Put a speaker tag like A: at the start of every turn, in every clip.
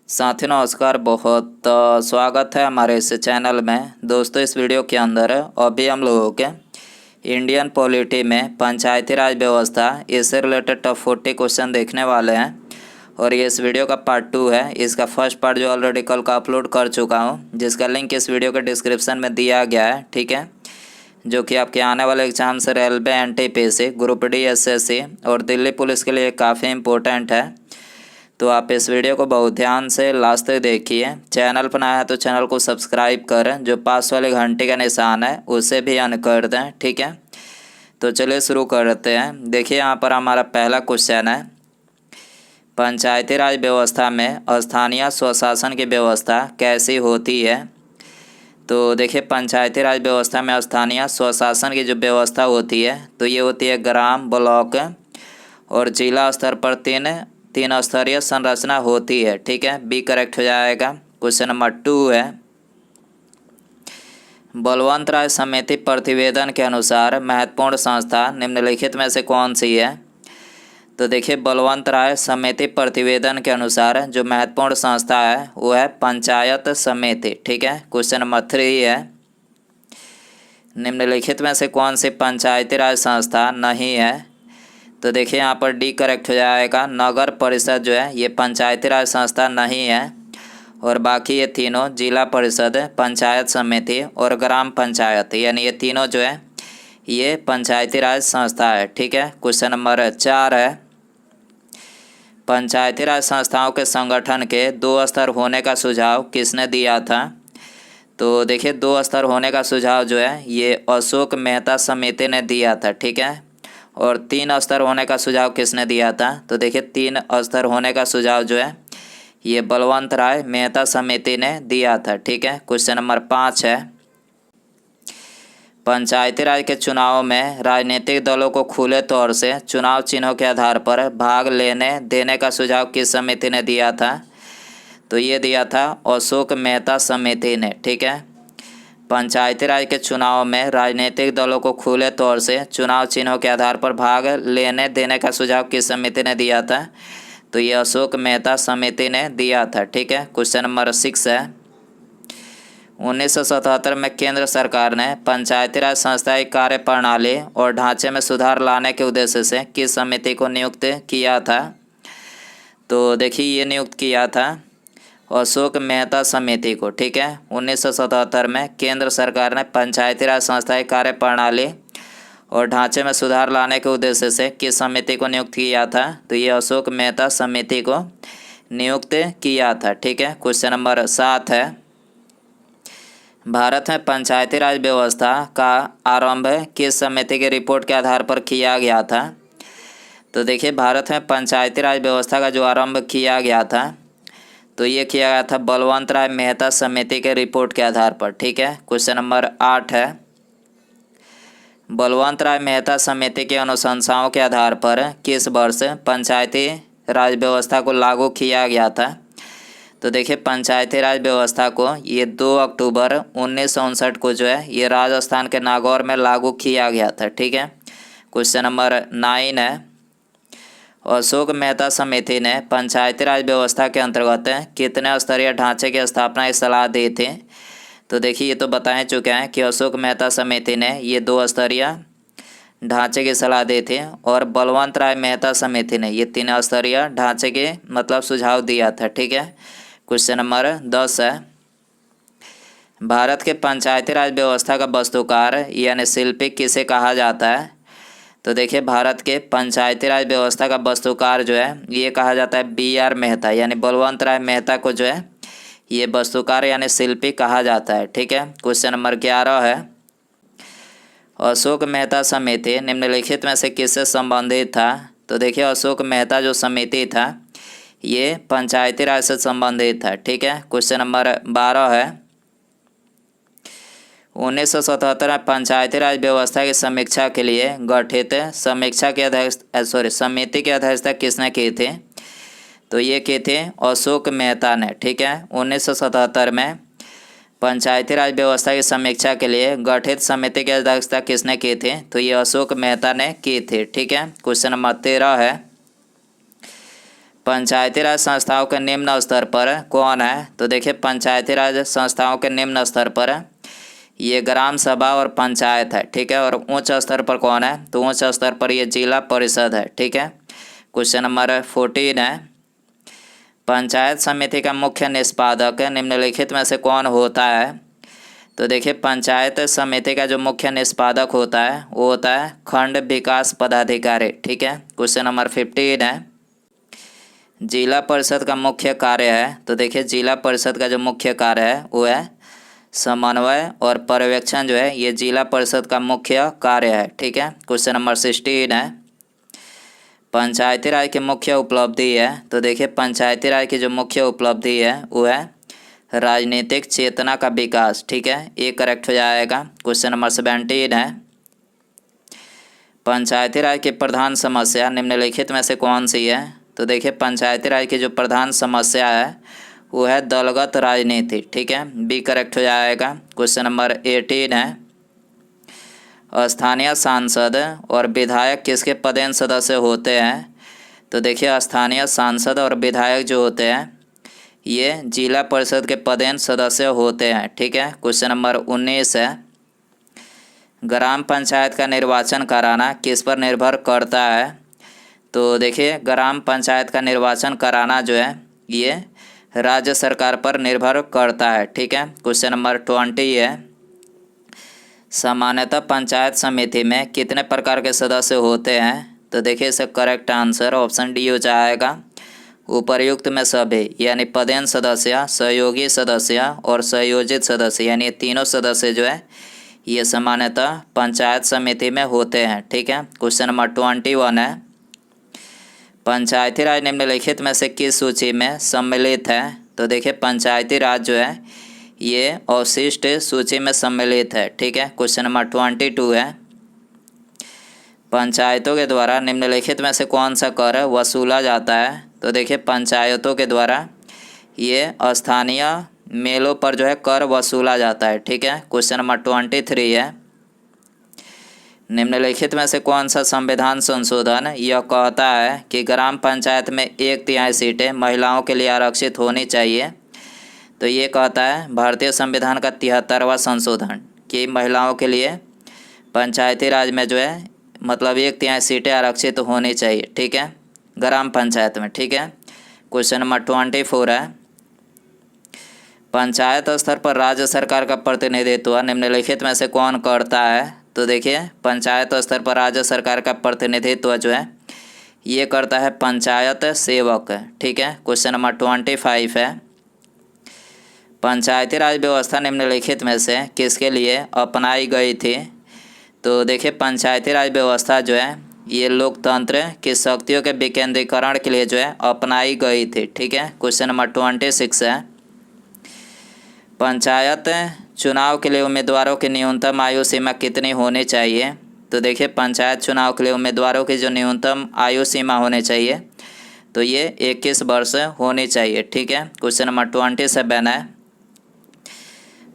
A: साथियों नमस्कार। बहुत स्वागत है हमारे इस चैनल में। दोस्तों इस वीडियो के अंदर अभी हम लोगों के इंडियन पॉलिटी में पंचायती राज व्यवस्था इससे रिलेटेड टॉप 40 क्वेश्चन देखने वाले हैं और ये इस वीडियो का पार्ट 2 है। इसका फर्स्ट पार्ट जो ऑलरेडी कल का अपलोड कर चुका हूँ, जिसका लिंक इस वीडियो के डिस्क्रिप्शन में दिया गया है, ठीक है, जो कि आपके आने वाले एग्जाम से railway NTPC group D SSC और दिल्ली पुलिस के लिए काफ़ी इम्पोर्टेंट है। तो आप इस वीडियो को बहुत ध्यान से लास्ट तक देखिए। चैनल पर नया है तो चैनल को सब्सक्राइब करें, जो पास वाले घंटे का निशान है उसे भी ऑन कर दें, ठीक है। तो चलिए शुरू करते हैं। देखिए यहाँ पर हमारा पहला क्वेश्चन है, पंचायती राज व्यवस्था में स्थानीय स्वशासन की व्यवस्था कैसी होती है। तो देखिए पंचायती राज व्यवस्था में स्थानीय स्वशासन की जो व्यवस्था होती है तो ये होती है ग्राम, ब्लॉक और जिला स्तर पर तीन स्तरीय संरचना होती है, ठीक है। बी करेक्ट हो जाएगा। क्वेश्चन नंबर 2 है, बलवंत राय समिति प्रतिवेदन के अनुसार महत्वपूर्ण संस्था निम्नलिखित में से कौन सी है। तो देखिए बलवंत राय समिति प्रतिवेदन के अनुसार जो महत्वपूर्ण संस्था है वो है पंचायत समिति, ठीक है। क्वेश्चन नंबर 3 है, निम्नलिखित में से कौन सी पंचायती राज संस्था नहीं है। तो देखिए यहाँ पर डी करेक्ट हो जाएगा। नगर परिषद जो है ये पंचायती राज संस्था नहीं है और बाकी ये तीनों जिला परिषद, पंचायत समिति और ग्राम पंचायत, यानी ये तीनों जो है ये पंचायती राज संस्था है, ठीक है। क्वेश्चन नंबर 4 है, पंचायती राज संस्थाओं के संगठन के 2 स्तर होने का सुझाव किसने दिया था। तो देखिए 2 स्तर होने का सुझाव जो है ये अशोक मेहता समिति ने दिया था, ठीक है। और 3 स्तर होने का सुझाव किसने दिया था। तो देखिए 3 स्तर होने का सुझाव जो है ये बलवंत राय मेहता समिति ने दिया था, ठीक है। क्वेश्चन नंबर 5 है, पंचायती राज के चुनाव में राजनीतिक दलों को खुले तौर से चुनाव चिन्हों के आधार पर भाग लेने देने का सुझाव किस समिति ने दिया था। तो ये दिया था अशोक मेहता समिति ने, ठीक है। पंचायती राज के चुनाव में राजनीतिक दलों को खुले तौर से चुनाव चिन्हों के आधार पर भाग लेने देने का सुझाव किस समिति ने दिया था। तो ये अशोक मेहता समिति ने दिया था, ठीक है। क्वेश्चन नंबर 6 है, 1977 में केंद्र सरकार ने पंचायती राज संस्था की कार्य प्रणाली और ढांचे में सुधार लाने के उद्देश्य से किस समिति को नियुक्त किया था। तो देखिए ये नियुक्त किया था अशोक मेहता समिति को, ठीक है। 1977 में केंद्र सरकार ने पंचायती राज संस्था की कार्य प्रणाली और ढांचे में सुधार लाने के उद्देश्य से किस समिति को नियुक्त किया था। तो ये अशोक मेहता समिति को नियुक्त किया था, ठीक है। क्वेश्चन नंबर 7 है, भारत में पंचायती राज व्यवस्था का आरंभ किस समिति की रिपोर्ट के आधार पर किया गया था। तो देखिए भारत में पंचायती राज व्यवस्था का जो आरंभ किया गया था तो ये किया गया था बलवंत राय मेहता समिति के रिपोर्ट के आधार पर, ठीक है। क्वेश्चन नंबर 8 है, बलवंत राय मेहता समिति के अनुशंसाओं के आधार पर किस वर्ष पंचायती राज व्यवस्था को लागू किया गया था। तो देखिए पंचायती राज व्यवस्था को ये 2 अक्टूबर 1959 को जो है ये राजस्थान के नागौर में लागू किया गया था, ठीक है। क्वेश्चन नंबर 9 है, अशोक मेहता समिति ने पंचायती राज व्यवस्था के अंतर्गत कितने स्तरीय ढांचे की स्थापना की सलाह दी थी। तो देखिए ये तो बता चुके हैं कि अशोक मेहता समिति ने ये 2 स्तरीय ढांचे की सलाह दी थी और बलवंत राय मेहता समिति ने ये 3 स्तरीय ढांचे के मतलब सुझाव दिया था, ठीक है। क्वेश्चन नंबर 10 है, भारत के पंचायती राज व्यवस्था का वास्तुकार यानी शिल्पी किसे कहा जाता है। तो देखिए भारत के पंचायती राज व्यवस्था का वास्तुकार जो है ये कहा जाता है BR मेहता, यानी बलवंत राय मेहता को जो है ये वास्तुकार यानी शिल्पी कहा जाता है, ठीक है। क्वेश्चन नंबर 11 है, अशोक मेहता समिति निम्नलिखित में से किससे संबंधित था। तो देखिए अशोक मेहता जो समिति था ये पंचायती राज से संबंधित था, ठीक है। क्वेश्चन नंबर 12 है, 1977 में पंचायती राज व्यवस्था की समीक्षा के लिए गठित समिति की अध्यक्षता किसने की थी। तो ये की थी अशोक मेहता ने, ठीक है। 1977 में पंचायती राज व्यवस्था की समीक्षा के लिए गठित समिति की अध्यक्षता किसने की थी। तो ये अशोक मेहता ने की थी, ठीक है। क्वेश्चन नंबर 13 है, पंचायती राज संस्थाओं के निम्न स्तर पर कौन है? तो देखिए पंचायती राज संस्थाओं के निम्न स्तर पर ये ग्राम सभा और पंचायत है, ठीक है। और उच्च स्तर पर कौन है? तो उच्च स्तर पर ये जिला परिषद है, ठीक है। क्वेश्चन नंबर 14 है, पंचायत समिति का मुख्य निष्पादक निम्नलिखित में से कौन होता है? तो देखिए पंचायत समिति का जो मुख्य निष्पादक होता है वो होता है खंड विकास पदाधिकारी, ठीक है। क्वेश्चन नंबर 15 है, जिला परिषद का मुख्य कार्य है। तो देखिए जिला परिषद का जो मुख्य कार्य है वो है समन्वय और पर्यवेक्षण, जो है ये जिला परिषद का मुख्य कार्य है, ठीक है। क्वेश्चन नंबर 16 है, पंचायती राज की मुख्य उपलब्धि है। तो देखिए पंचायती राज की जो मुख्य उपलब्धि है वो है राजनीतिक चेतना का विकास, ठीक है, ये करेक्ट हो जाएगा। क्वेश्चन नंबर 17 है, पंचायती राज की प्रधान समस्या निम्नलिखित में से कौन सी है? तो देखिए पंचायती राज की जो प्रधान समस्या है वो है दलगत राजनीति, ठीक है, बी करेक्ट हो जाएगा। क्वेश्चन नंबर 18 है, स्थानीय सांसद और विधायक किसके पदेन सदस्य होते हैं? तो देखिए स्थानीय सांसद और विधायक जो होते हैं ये जिला परिषद के पदेन सदस्य होते हैं, ठीक है। क्वेश्चन नंबर 19 है, ग्राम पंचायत का निर्वाचन कराना किस पर निर्भर करता है? तो देखिए ग्राम पंचायत का निर्वाचन कराना जो है ये राज्य सरकार पर निर्भर करता है, ठीक है। क्वेश्चन नंबर 20 है, सामान्यतः पंचायत समिति में कितने प्रकार के सदस्य होते हैं? तो देखिए इसका करेक्ट आंसर ऑप्शन डी हो जाएगा, उपर्युक्त में सभी, यानी पदेन सदस्य, सहयोगी सदस्य और संयोजित सदस्य, यानी ये तीनों सदस्य जो है ये सामान्यतः पंचायत समिति में होते हैं, ठीक है। क्वेश्चन नंबर 21 है, पंचायती राज निम्नलिखित में से किस सूची में सम्मिलित है? तो देखिए पंचायती राज जो है ये अवशिष्ट सूची में सम्मिलित है, ठीक है। क्वेश्चन नंबर 22 है, पंचायतों के द्वारा निम्नलिखित में से कौन सा कर वसूला जाता है? तो देखिए पंचायतों के द्वारा ये स्थानीय मेलों पर जो है कर वसूला जाता है, ठीक है। क्वेश्चन नंबर 23 है, निम्नलिखित में से कौन सा संविधान संशोधन यह कहता है कि ग्राम पंचायत में 1/3 सीटें महिलाओं के लिए आरक्षित होनी चाहिए? तो ये कहता है भारतीय संविधान का 73वां संशोधन कि महिलाओं के लिए पंचायती राज में जो है मतलब 1/3 सीटें आरक्षित होनी चाहिए, ठीक है, ग्राम पंचायत में, ठीक है। क्वेश्चन नंबर 24 है, पंचायत स्तर पर राज्य सरकार का प्रतिनिधित्व निम्नलिखित में से कौन करता है? तो देखिए पंचायत स्तर पर राज्य सरकार का प्रतिनिधित्व जो है ये करता है पंचायत सेवक, ठीक है। क्वेश्चन नंबर 25 है, पंचायती राज व्यवस्था निम्नलिखित में से किसके लिए अपनाई गई थी? तो देखिए पंचायती राज व्यवस्था जो है ये लोकतंत्र की शक्तियों के विकेंद्रीकरण के लिए जो है अपनाई गई थी, ठीक है। क्वेश्चन नंबर 26 है, पंचायत चुनाव के लिए उम्मीदवारों की न्यूनतम आयु सीमा कितनी होनी चाहिए? तो देखिए पंचायत चुनाव के लिए उम्मीदवारों की जो न्यूनतम आयु सीमा होनी चाहिए तो ये 21 वर्ष होनी चाहिए, ठीक है। क्वेश्चन नंबर 27 है,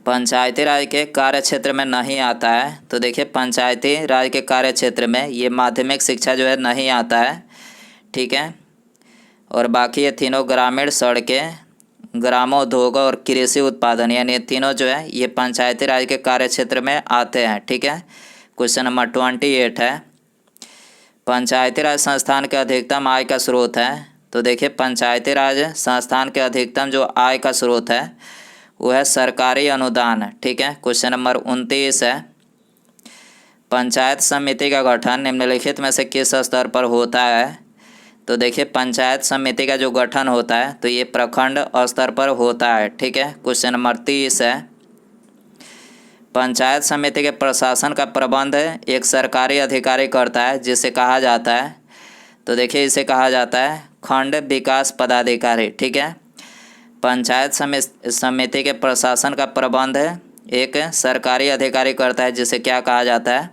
A: पंचायती राज के कार्य क्षेत्र में नहीं आता है। तो देखिए पंचायती राज के कार्य क्षेत्र में ये माध्यमिक शिक्षा जो है नहीं आता है, ठीक है। और बाकी ये तीनों ग्रामीण सड़कें, ग्रामोद्योग और कृषि उत्पादन, यानी ये तीनों जो है ये पंचायती राज के कार्य क्षेत्र में आते हैं, ठीक है। क्वेश्चन नंबर 28 है, पंचायती राज संस्थान के अधिकतम आय का स्रोत है। तो देखिए पंचायती राज संस्थान के अधिकतम जो आय का स्रोत है वो है सरकारी अनुदान, ठीक है। क्वेश्चन नंबर 29 है, पंचायत समिति का गठन निम्नलिखित में से किस स्तर पर होता है? तो देखिए पंचायत समिति का जो गठन होता है तो ये प्रखंड स्तर पर होता है, ठीक है। क्वेश्चन नंबर 30 है, पंचायत समिति के प्रशासन का प्रबंध एक सरकारी अधिकारी करता है जिसे कहा जाता है। तो देखिए इसे कहा जाता है खंड विकास पदाधिकारी, ठीक है। पंचायत समिति के प्रशासन का प्रबंध एक सरकारी अधिकारी करता है जिसे क्या कहा जाता है?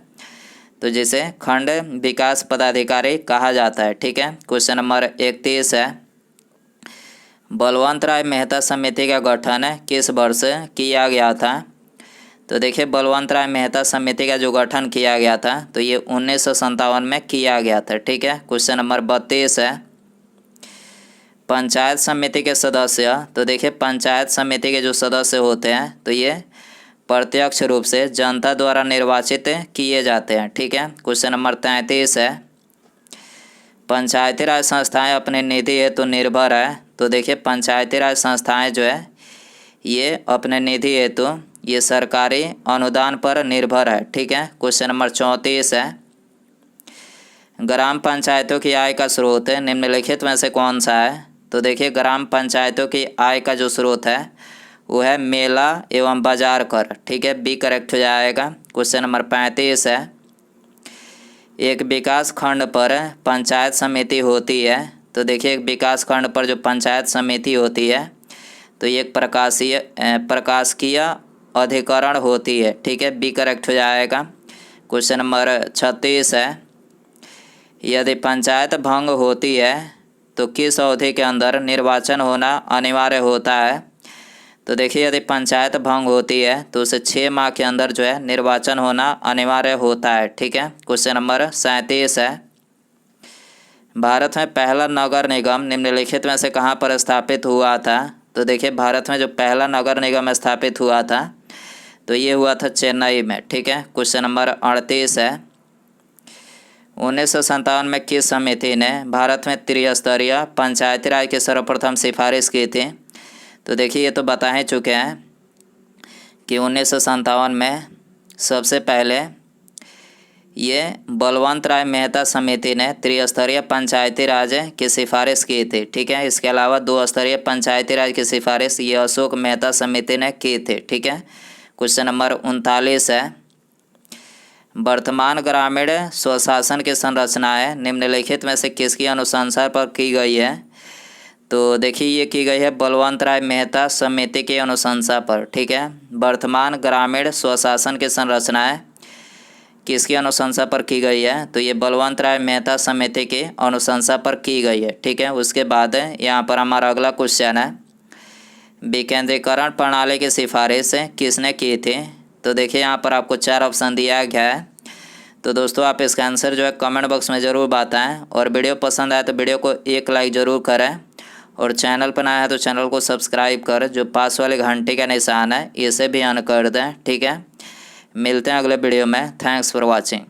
A: तो जिसे खंड विकास पदाधिकारी कहा जाता है, ठीक है। क्वेश्चन नंबर 31 है, बलवंत राय मेहता समिति का गठन किस वर्ष किया गया था? तो देखिए बलवंत राय मेहता समिति का जो गठन किया गया था तो ये 1957 में किया गया था, ठीक है। क्वेश्चन नंबर 32 है, पंचायत समिति के सदस्य, तो देखिए पंचायत समिति के जो सदस्य होते हैं तो ये प्रत्यक्ष रूप से जनता द्वारा निर्वाचित किए जाते हैं। ठीक है, क्वेश्चन नंबर 33 है, पंचायती राज संस्थाएं अपने निधि हेतु निर्भर है। तो देखिए पंचायती राज संस्थाएं जो है ये अपने निधि हेतु ये सरकारी अनुदान पर निर्भर है। ठीक है, क्वेश्चन नंबर 34 है, ग्राम पंचायतों की आय का स्रोत निम्नलिखित में से कौन सा है। तो देखिए ग्राम पंचायतों की आय का जो स्रोत है वो है मेला एवं बाजार कर। ठीक है, बी करेक्ट हो जाएगा। क्वेश्चन नंबर 35 है, एक विकास खंड पर पंचायत समिति होती है। तो देखिए एक विकास खंड पर जो पंचायत समिति होती है तो ये एक प्रशासकीय अधिकरण होती है। ठीक है, बी करेक्ट हो जाएगा। क्वेश्चन नंबर 36 है, यदि पंचायत भंग होती है तो किस अवधि के अंदर निर्वाचन होना अनिवार्य होता है। तो देखिए यदि पंचायत भंग होती है तो उसे 6 माह के अंदर जो है निर्वाचन होना अनिवार्य होता है। ठीक है, क्वेश्चन नंबर 37 है, भारत में पहला नगर निगम निम्नलिखित में से कहाँ पर स्थापित हुआ था। तो देखिए भारत में जो पहला नगर निगम स्थापित हुआ था तो ये हुआ था चेन्नई में। ठीक है, क्वेश्चन नंबर 38 है, 1957 में किस समिति ने भारत में त्रिस्तरीय पंचायती राज की सर्वप्रथम सिफारिश की थी। तो देखिए ये तो बता ही चुके हैं कि 1957 में सबसे पहले ये बलवंत राय मेहता समिति ने त्रिस्तरीय पंचायती राज की सिफारिश की थी। ठीक है, इसके अलावा 2 स्तरीय पंचायती राज की सिफारिश ये अशोक मेहता समिति ने की थी। ठीक है, क्वेश्चन नंबर 39 है, वर्तमान ग्रामीण स्वशासन की संरचनाएं निम्नलिखित में से किसकी अनुशंसा पर की गई है। तो देखिए ये की गई है बलवंत राय मेहता समिति की अनुशंसा पर। ठीक है, वर्तमान ग्रामीण स्वशासन की संरचनाएं किसकी अनुशंसा पर की गई है। तो ये बलवंत राय मेहता समिति की अनुशंसा पर की गई है। ठीक है, उसके बाद यहाँ पर हमारा अगला क्वेश्चन है, विकेंद्रीकरण प्रणाली की सिफारिश किसने की थी। तो देखिए यहाँ पर आपको 4 ऑप्शन दिया गया है। तो दोस्तों आप इसका आंसर जो है कमेंट बॉक्स में ज़रूर बताएं, और वीडियो पसंद आए तो वीडियो को एक लाइक ज़रूर करें, और चैनल पर नया है तो चैनल को सब्सक्राइब कर जो पास वाले घंटे का निशान है इसे भी ऑन कर दें। ठीक है, मिलते हैं अगले वीडियो में। Thanks for watching.